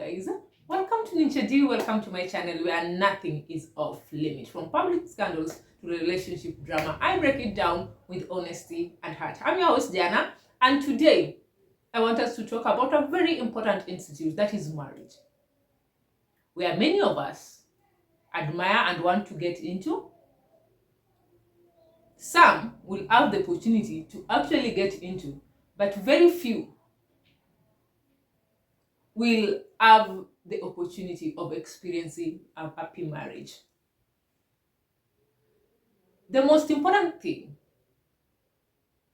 guys, welcome to Ninja D. Welcome to my channel where nothing is off limit. From public scandals to relationship drama, I break it down with honesty and heart. I'm your host Diana, and today I want us to talk about a very important institute, that is marriage, where many of us admire and want to get into. Some will have the opportunity to actually get into, but very few will have the opportunity of experiencing a happy marriage. The most important thing,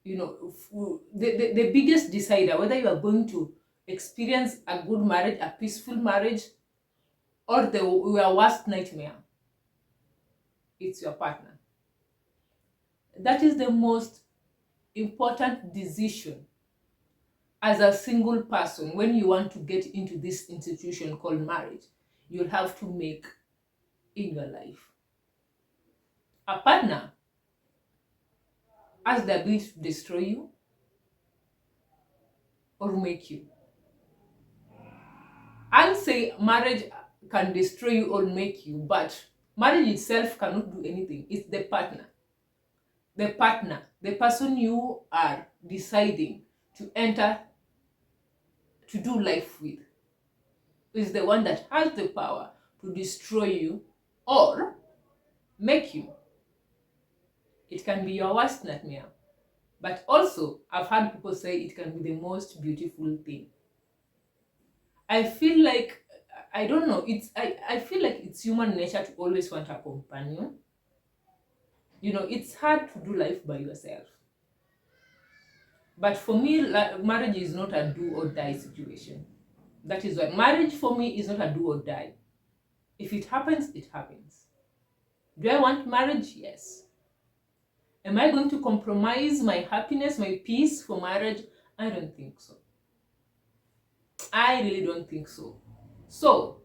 the biggest decider whether you are going to experience a good marriage, a peaceful marriage, or your worst nightmare, it's your partner. That is the most important decision as a single person. When you want to get into this institution called marriage, you'll have to make in your life. A partner has the ability to destroy you or make you. I'll say marriage can destroy you or make you, but marriage itself cannot do anything. It's the partner. The person you are deciding to enter to do life with, is the one that has the power to destroy you or make you. It can be your worst nightmare, but also I've heard people say it can be the most beautiful thing. I feel like, I don't know, I feel like it's human nature to always want a companion. It's hard to do life by yourself. But for me, marriage is not a do or die situation. That is why marriage for me is not a do or die. If it happens, it happens. Do I want marriage? Yes. Am I going to compromise my happiness, my peace for marriage? I don't think so. I really don't think so. So,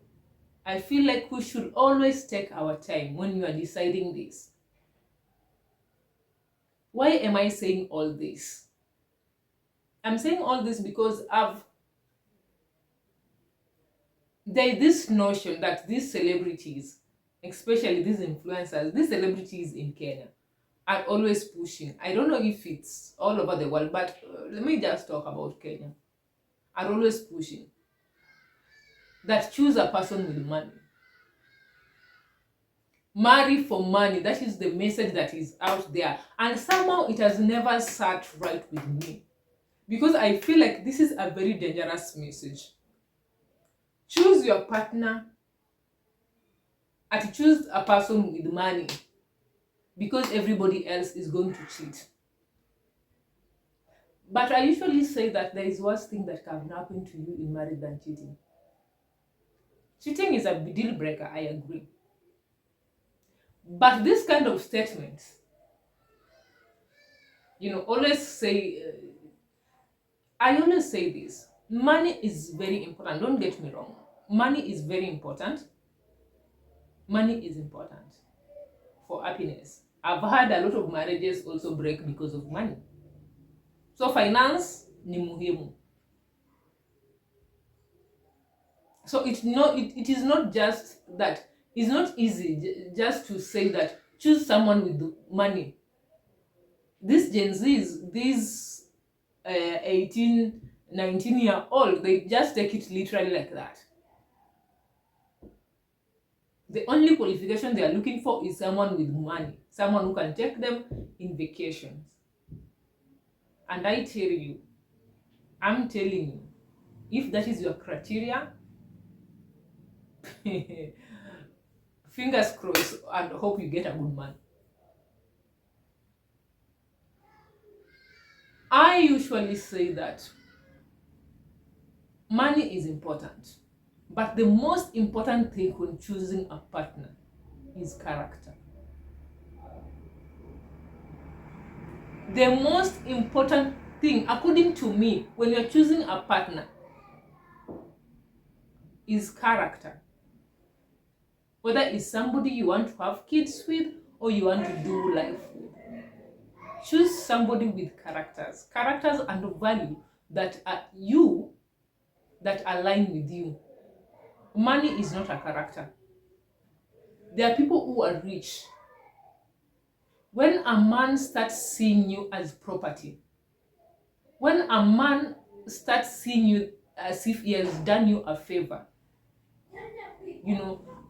I feel like we should always take our time when you are deciding this. Why am I saying all this? I'm saying all this because there's this notion that these celebrities, especially these influencers, these celebrities in Kenya, are always pushing. I don't know if it's all over the world, but let me just talk about Kenya. Are always pushing that choose a person with money. Marry for money. That is the message that is out there. And somehow it has never sat right with me. Because I feel like this is a very dangerous message. Choose your partner and choose a person with money because everybody else is going to cheat. But I usually say that there is worse thing that can happen to you in marriage than cheating. Cheating is a deal breaker, I agree. But this kind of statements, always say, I always say this, money is very important. Don't get me wrong. Money is very important. Money is important for happiness. I've had a lot of marriages also break because of money. So finance ni muhimu. So it is not just that. It's not easy just to say that choose someone with money. These Gen Zs, these 18, 19-year-old, they just take it literally like that. The only qualification they are looking for is someone with money, someone who can take them in vacations. And I tell you, I'm telling you, if that is your criteria, fingers crossed and hope you get a good man. I usually say that money is important, but the most important thing when choosing a partner is character. The most important thing, according to me, when you're choosing a partner is character. Whether it's somebody you want to have kids with or you want to do life with. Choose somebody with characters and value that are that align with you. Money is not a character. There are people who are rich. When a man starts seeing you as property, when a man starts seeing you as if he has done you a favor,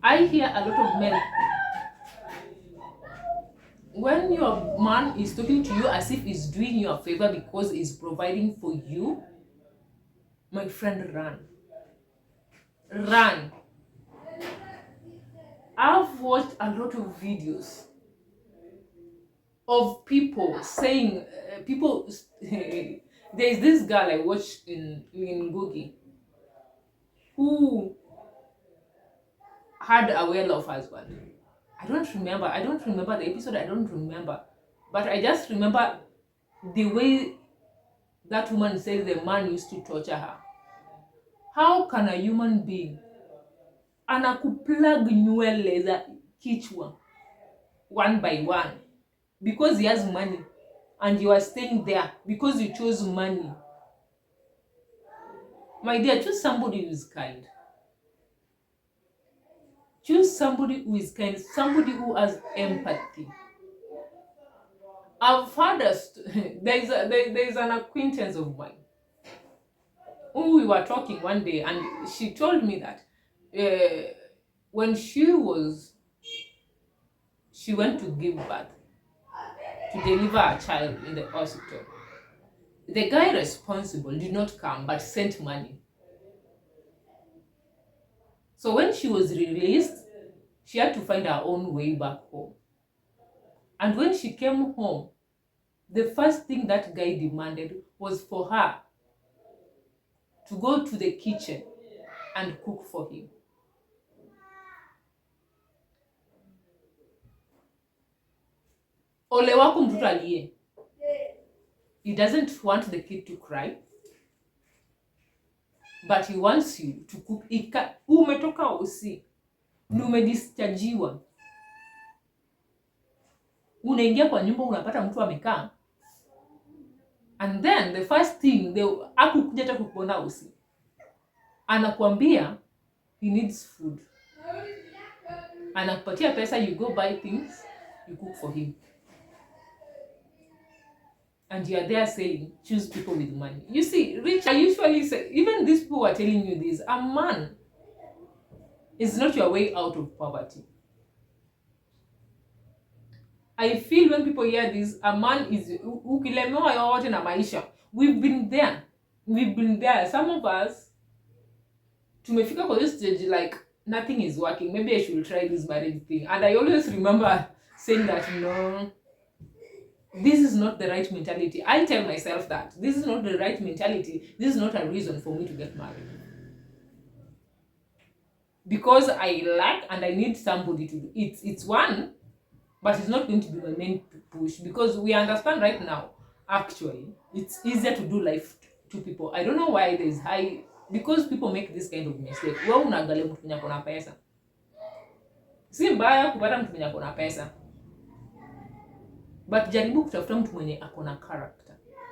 I hear a lot of men, when your man is talking to you as if he's doing you a favor because he's providing for you, my friend, run. I've watched a lot of videos of people saying, there's this girl I watched in Googie who had a well-off husband. I don't remember the episode. I don't remember, but I just remember the way that woman said the man used to torture her. How can a human being anakuplug nywele za kichwa one by one because he has money, and you are staying there because you chose money? My dear, choose somebody who is kind. Choose somebody who is kind, somebody who has empathy. I've heard there's an acquaintance of mine who we were talking one day, and she told me that when she went to give birth, to deliver a child in the hospital, the guy responsible did not come but sent money. So when she was released, she had to find her own way back home. And when she came home, the first thing that guy demanded was for her to go to the kitchen and cook for him. Ole wako mtoto aliye. He doesn't want the kid to cry, but he wants you to cook. Umetoka usi, umedischargiwa, unaingia kwa nyumba unapata mtu amekaa, and then the first thing akukuja hata kukuona usi, anakuambia he needs food, anakupatia pesa, you go buy things, you cook for him. And you are there saying, choose people with money. You see, rich, I usually say, even these people are telling you this, a man is not your way out of poverty. I feel when people hear this, a man is ukilemewa yote na maisha. We've been there. Some of us, tumefika kwa this stage like, nothing is working. Maybe I should try this marriage thing. And I always remember saying that, no, this is not the right mentality. I tell myself that this is not the right mentality. This is not a reason for me to get married. Because I like and I need somebody to do it. It's one, but it's not going to be my main push, because we understand right now, actually, it's easier to do life to people. I don't know why there's because people make this kind of mistake. Wewe unaangalia mtu mwenye akona pesa. Si mbaya kupata mtu mwenye akona pesa, but jaribu kutafuta mtu mwenye akona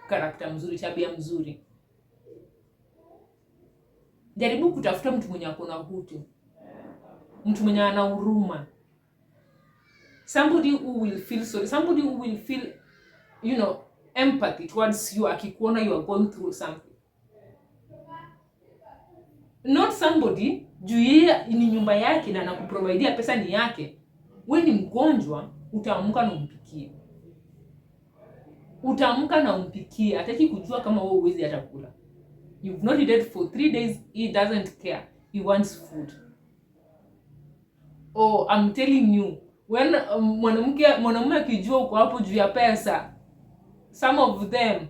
character mzuri, tabia mzuri. Jaribu kutafuta mtu mwenye akona hutu, mtu mwenye ana huruma, somebody who will feel sorry, somebody who will feel, empathy towards you akikuona you are going through something. Not somebody juu yeye ni nyumba yake na anakuprovidea pesa ni yake. Wewe ni mgonjwa, utaamka na umpikie. Hataki kujua kama wewe huwezi hata kula. You've not eaten for 3 days, he doesn't care. He wants food. Oh, I'm telling you, when mwanamume akijua uko hapo juu ya pesa, some of them,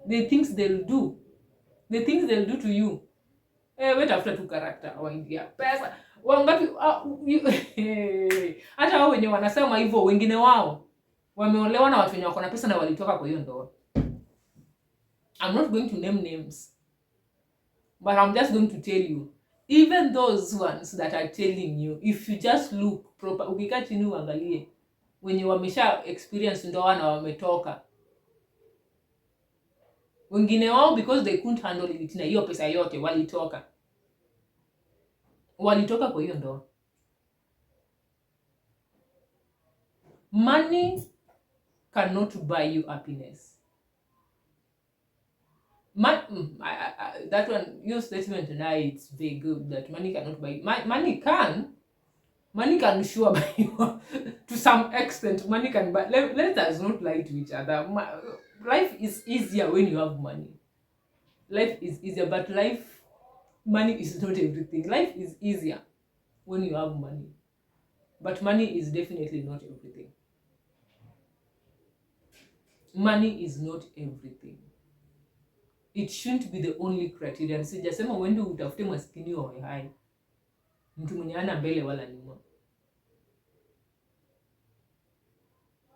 the things they'll do to you. Wait after tu character waingia pesa. Wangapi hata wao wenye wanasema hivyo, wengine wao wameolewa na watu wenye wako na pesa na walitoka kwa hiyo ndoa. I'm not going to name names, but I'm just going to tell you, even those ones that are telling you, if you just look proper, ukikaa chini uangalie wenye wamesha experience ndoa na wametoka, wengine wao because they couldn't handle it na hiyo pesa yote walitoka. walitoka kwa hiyo ndoa. Money cannot buy you happiness. That one, your statement tonight, it's very good that money cannot buy you. Money can sure buy you to some extent. Money can buy. Let us not lie to each other. Life is easier when you have money. Life is easier, but money is not everything. Life is easier when you have money, but money is definitely not everything. Money is not everything. It shouldn't be the only criterion. Sijasema uende utafute maskini wa hai, mtu mwenye hana mbele wala nyuma.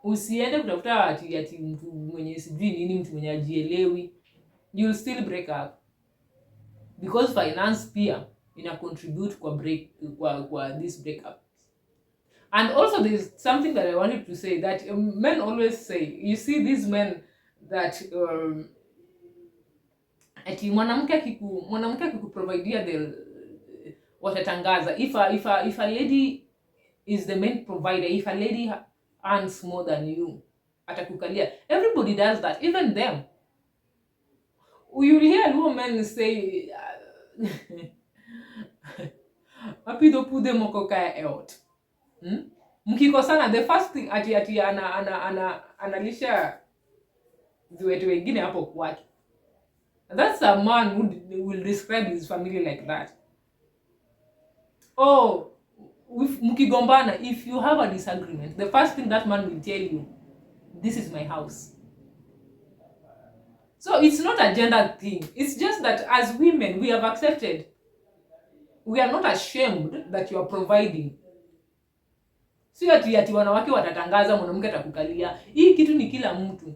Usiende kutafuta ati mtu mwenye sijui nini, mtu mwenye ajielewi. You'll still break up, because finance pia ina contribute kwa this breakup. And also there's something that I wanted to say, that men always say, you see these men that ati mwanamke akikuprovidea the watatangaza, if a lady is the main provider, if a lady earns more than you, atakukalia. Everybody does that, even them. You'll hear women say apido pude moko kaya out. Mkikosana, the first thing ati analisha viwetu wengine hapo kwake. That's a man who will describe his family like that. Oh, mkigombana, if you have a disagreement, the first thing that man will tell you, this is my house. So it's not a gender thing. It's just that as women, we have accepted. We are not ashamed that you are providing. Si ati wanawake watatangaza mwanamke atakukalia. Hii kitu ni kila mtu.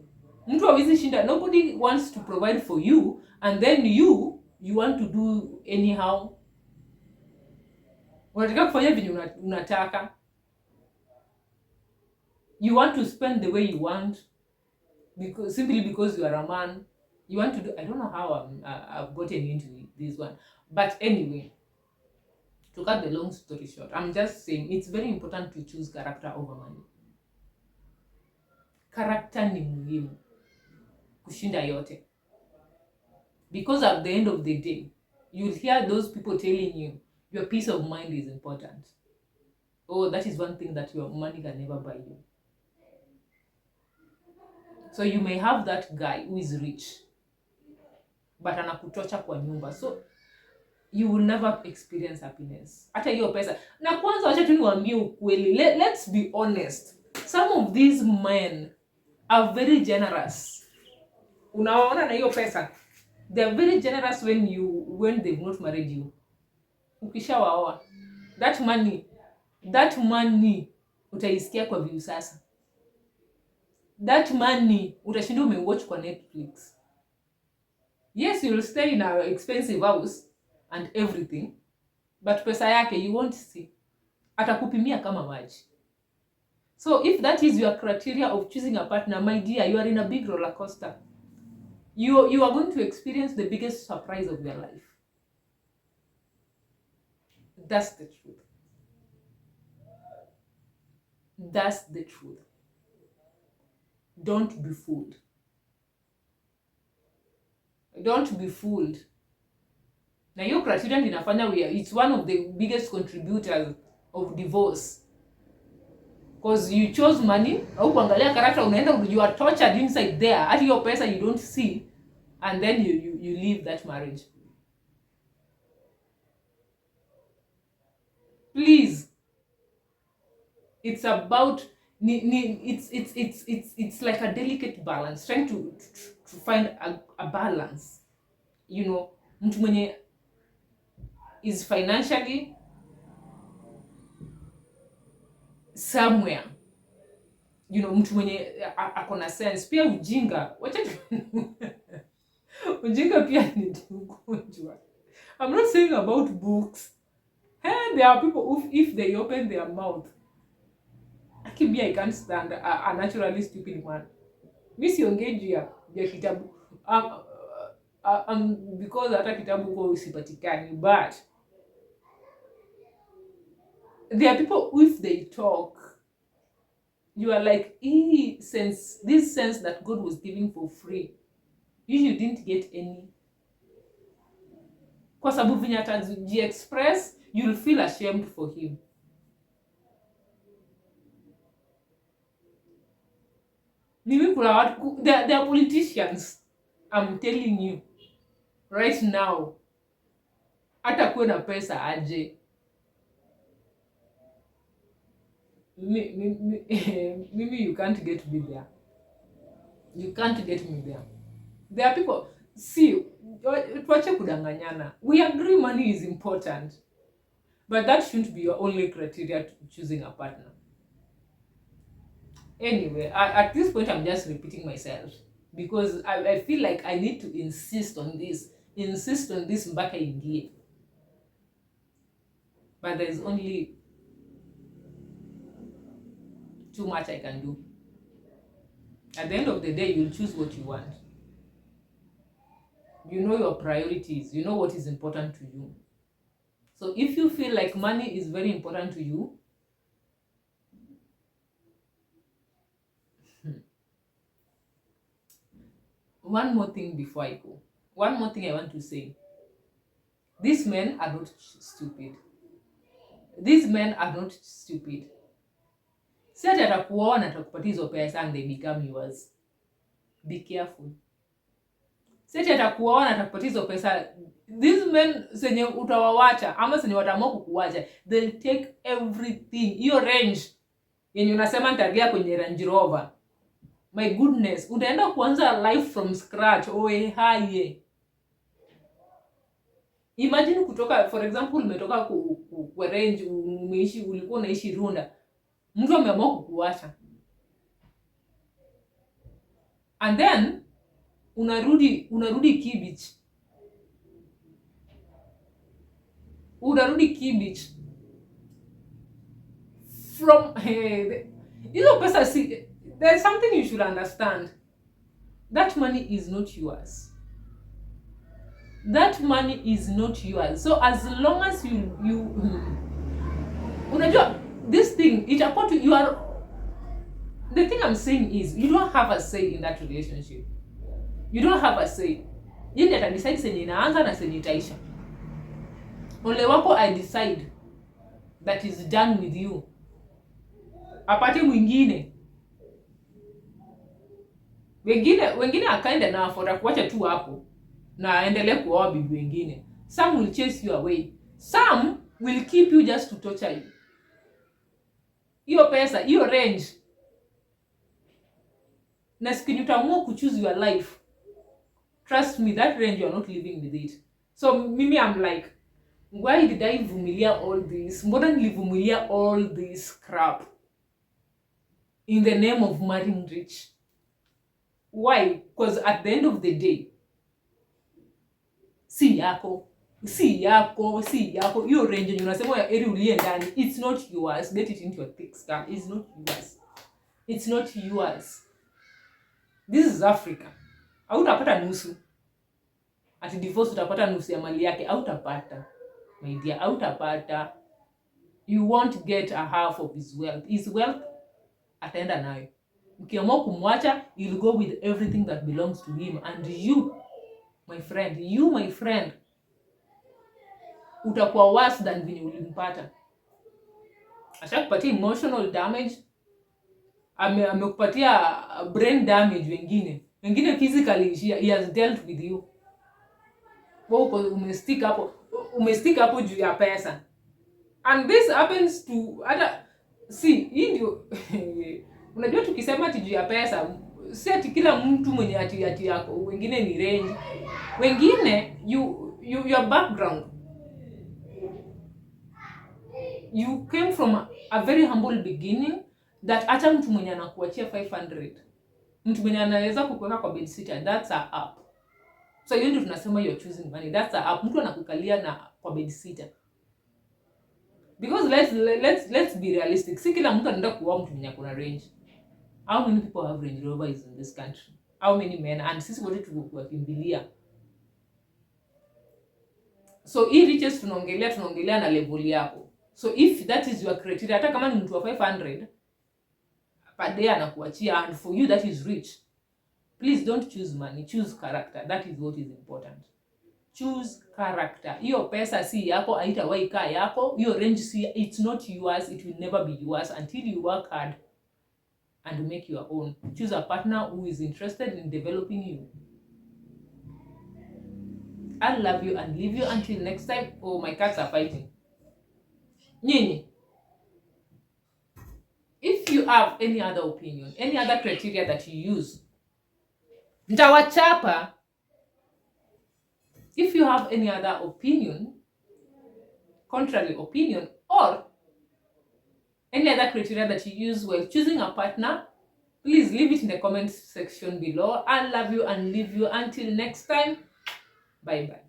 Mtu hawezi shinda. Nobody wants to provide for you, and then you want to do anyhow. Unataka kufanya vile unataka. You want to spend the way you want, simply because you are a man. You want to do, I don't know how I've gotten into this one. But anyway, to cut the long story short, I'm just saying it's very important to choose character over money. Character ni muhimu kushinda yote. Because at the end of the day, you'll hear those people telling you your peace of mind is important. Oh, that is one thing that your money can never buy you. So you may have that guy who is rich, but anakutocha kwa nyumba. So you will never experience happiness. Hata hiyo pesa. Na kwanza wacha tu niwaambie ukweli. Let's be honest. Some of these men are very generous. Unaona na hiyo pesa. They are very generous when they've not married you. Ukishawaoa. That money utaisikia kwa view sasa. That money utashinda umewatch kwa Netflix. Yes, you'll stay in an expensive house and everything, but pesa yake you won't see. Atakupimia kama maji. So if that is your criteria of choosing a partner, my dear, you are in a big roller coaster. You are going to experience the biggest surprise of your life. That's the truth. That's the truth. Don't be fooled. Don't be fooled. Na hiyo criterion inafanya it's one of the biggest contributors of divorce. Because you chose money, au kuangalia character, unaenda you are tortured inside there. At your pesa you don't see, and then you leave that marriage. Please. It's about it's like a delicate balance, trying to find a balance. You know, mtu mwenye is financially somewhere. You know, mtu mwenye akona sense. Pia ujinga. Wacha ujinga pia ni ugonjwa. I'm not saying about books. Hey, there are people who, if they open their mouth, I can't stand a naturally stupid man. Mi siongei juu ya kitabu. Because hata kitabu kwa usipatikani, but There are people, if they talk, you are like, this sense that God was giving for free, you didn't get any. Kwa sababu venye atajiexpress, you'll feel ashamed for him. Mimi kuna watu, they are politicians, I'm telling you right now, hata kuwe na pesa aje, mimi you can't get me there. You can't get me there. There are people, see, tuache kudanganyana. We agree money is important, but that shouldn't be your only criteria to choosing a partner. Anyway, at this point, I'm just repeating myself because I feel like I need to insist on this mpaka ingie. But there's only too much I can do. At the end of the day, you'll choose what you want. You know your priorities. You know what is important to you. So if you feel like money is very important to you, one more thing before I go. One more thing I want to say. These men are not stupid. These men are not stupid. Si ati atakuona atakupatia hizo pesa and they become yours. Be careful. Si ati atakuona atakupatia hizo pesa. These men senye utawawacha ama senye wataamua kukuacha, they'll take everything. Hiyo range yenye unasema nitagia kwenye Range Rover. My goodness, utaenda kuanza life from scratch. Haye. Imagine kutoka, for example, umetoka kwa range, ulikuwa unaishi Runda. Mtu ameamua kukuacha. And then unarudi Kibich. Unarudi Kibich. From hizo pesa, see, there's something you should understand. That money is not yours. That money is not yours. So as long as you unajua this thing, you are, the thing I'm saying is you don't have a say in that relationship. You don't have a say. Yeye ata decide senye inaanza na senye itaisha. Ole wako I decide that is done with you. Apate mwingine. Wengine akaenda na afora kuacha tu hapo na endelee kuoa bibi wengine. Some will chase you away. Some will keep you just to torture you. Hiyo pesa, hiyo range. Na siku utaamua kuchoose your life. Trust me, that range you are not living with it. So mimi I'm like, why did I vumilia all this? Mbona nilivumilia all this crap in the name of marrying rich? Why? Because at the end of the day, si yako, hiyo range yenye unasema ya eri ulie ndani, it's not yours. Get it into your thick skull. It's not yours. It's not yours. This is Africa. Hautapata nusu. Ati divorce utapata nusu ya mali yake. Hautapata. My dear, hautapata. You won't get a half of his wealth. His wealth ataenda nayo. Ukiamua kumwacha, you'll go with everything that belongs to him. And you, my friend, utakuwa worse than vile ulimpata. Ashakupatia emotional damage. Amekupatia brain damage wengine physically he has dealt with you. Wewe umestick hapo juu ya pesa. And this happens to other, see, hii ndio unajua tukisema ati juu ya pesa, si ati kila mtu mwenye ati yako, wengine ni range. Wengine your background. You came from a very humble beginning that hata mtu mwenye anakuachia 500. Mtu mwenye anaweza kukuweka kwa bed sitter, that's a up. So hiyo ndio tunasema you're choosing money. That's a up. Mtu anakukalia na kwa bed sitter. Because let's be realistic. Si kila mtu anaenda kuoa mtu mwenye akona range. How many people have Range Rovers in this country? How many men? And sisi wote tukukimbilia. So hii riches tunaongelea na level yako. So if that is your criteria, hata kama ni mtu wa 500 per day anakuachia, and for you that is rich, please don't choose money, choose character. That is what is important. Choose character. Hiyo pesa si yako, haitawahi kaa yako. Hiyo range si, it's not yours, it will never be yours until you work hard and make your own. Choose a partner who is interested in developing you. I love you and leave you until next time. Oh, my cats are fighting. Nyinyi, if you have any other opinion, any other criteria that you use, ntawachapa. If you have any other opinion, contrary opinion, or any other criteria that you use while choosing a partner, please leave it in the comments section below. I love you and leave you until next time. Bye bye.